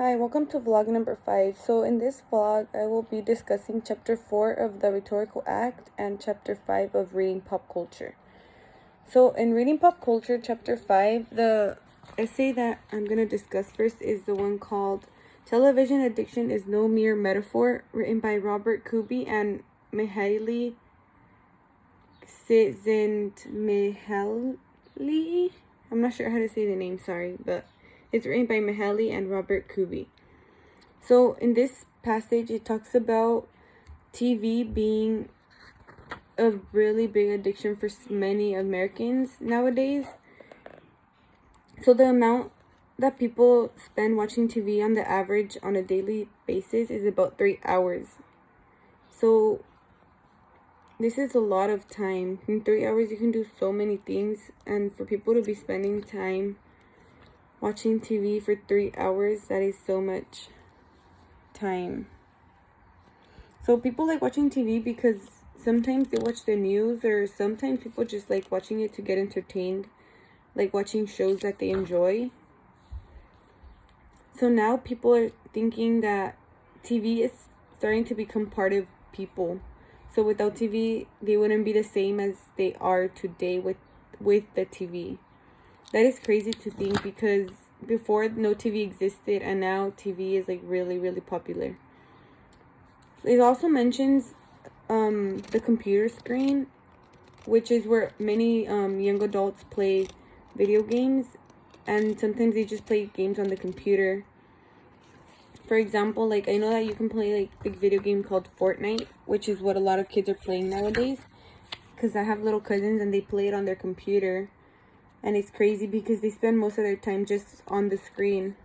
Hi, welcome to vlog number 5. So in this vlog, I will be discussing chapter 4 of the Rhetorical Act and chapter 5 of Reading Pop Culture. So in Reading Pop Culture, chapter 5, the essay that I'm going to discuss first is the one called Television Addiction is No Mere Metaphor, written by Robert Kuby and Mihaly Csikszentmihalyi. I'm not sure how to say the name, sorry, but it's written by Mihaly and Robert Kuby. So in this passage, it talks about TV being a really big addiction for many Americans nowadays. So the amount that people spend watching TV on the average on a daily basis is about 3 hours. So this is a lot of time. In 3 hours, you can do so many things. And for people to be spending time watching TV for 3 hours, that is so much time. So people like watching TV because sometimes they watch the news, or sometimes people just like watching it to get entertained, like watching shows that they enjoy. So now people are thinking that TV is starting to become part of people. So without TV, they wouldn't be the same as they are today with the TV. That is crazy to think, because before no TV existed, and now TV is like really, really popular. It also mentions the computer screen, which is where many young adults play video games, and sometimes they just play games on the computer. For example, like I know that you can play like the video game called Fortnite, which is what a lot of kids are playing nowadays, because I have little cousins and they play it on their computer, and it's crazy because they spend most of their time just on the screen.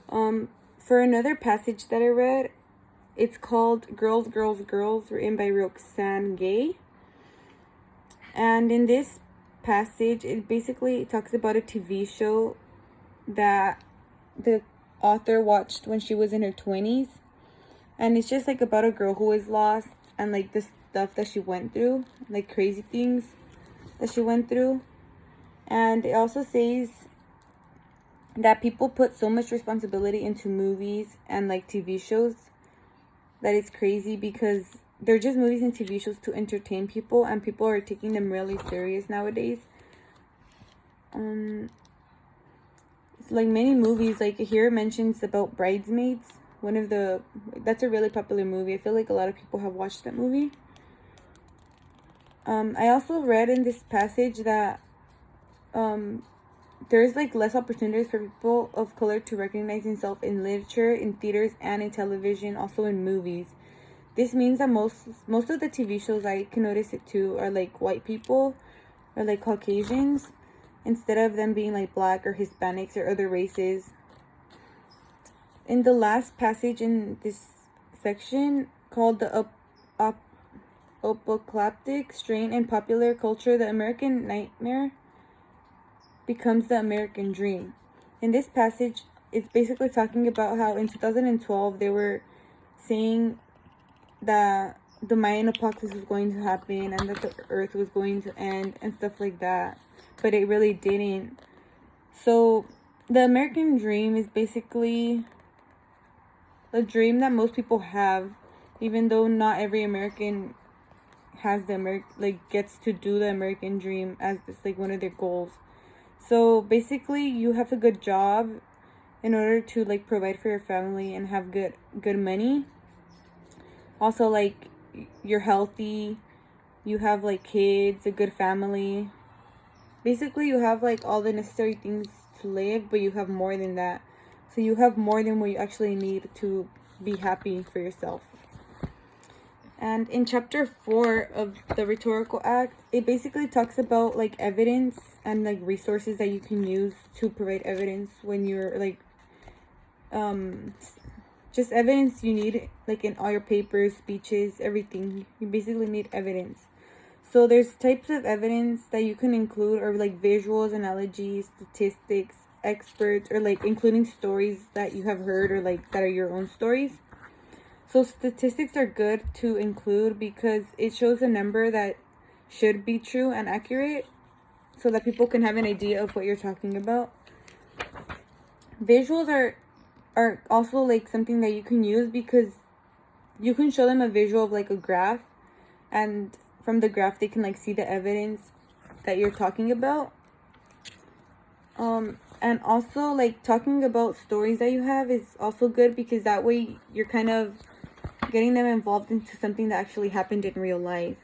For another passage that I read, it's called Girls, Girls, Girls, written by Roxane Gay. And in this passage, it basically talks about a TV show that the author watched when she was in her 20s. And it's just like about a girl who was lost, and like the stuff that she went through, like crazy things that she went through. And it also says that people put so much responsibility into movies and like TV shows that it's crazy, because they're just movies and TV shows to entertain people, and people are taking them really serious nowadays. Like many movies, like here it mentions about Bridesmaids, that's a really popular movie. I feel like a lot of people have watched that movie. I also read in this passage that there's like less opportunities for people of color to recognize themselves in literature, in theaters, and in television, also in movies. This means that most of the TV shows, I can notice it too, are like white people or like Caucasians, instead of them being like Black or Hispanics or other races. In the last passage in this section, called the Apocalyptic Strain in Popular Culture, the American Nightmare becomes the American Dream. In this passage, it's basically talking about how in 2012 they were saying that the Mayan apocalypse was going to happen and that the earth was going to end and stuff like that, but it really didn't. So the American dream is basically the dream that most people have, even though not every American has gets to do the American dream as just like one of their goals. So basically, you have a good job in order to like provide for your family and have good money. Also, like, you're healthy, you have like kids, a good family. Basically, you have like all the necessary things to live, but you have more than that. So you have more than what you actually need to be happy for yourself. And in chapter 4 of the Rhetorical Act, it basically talks about like evidence and like resources that you can use to provide evidence when you're like just evidence you need, like in all your papers, speeches, everything. You basically need evidence. So there's types of evidence that you can include, or like visuals, analogies, statistics, experts, or like including stories that you have heard, or like that are your own stories. So statistics are good to include because it shows a number that should be true and accurate, so that people can have an idea of what you're talking about. visuals are also like something that you can use, because you can show them a visual of like a graph, and from the graph they can like see the evidence that you're talking about. And also like talking about stories that you have is also good, because that way you're kind of getting them involved into something that actually happened in real life.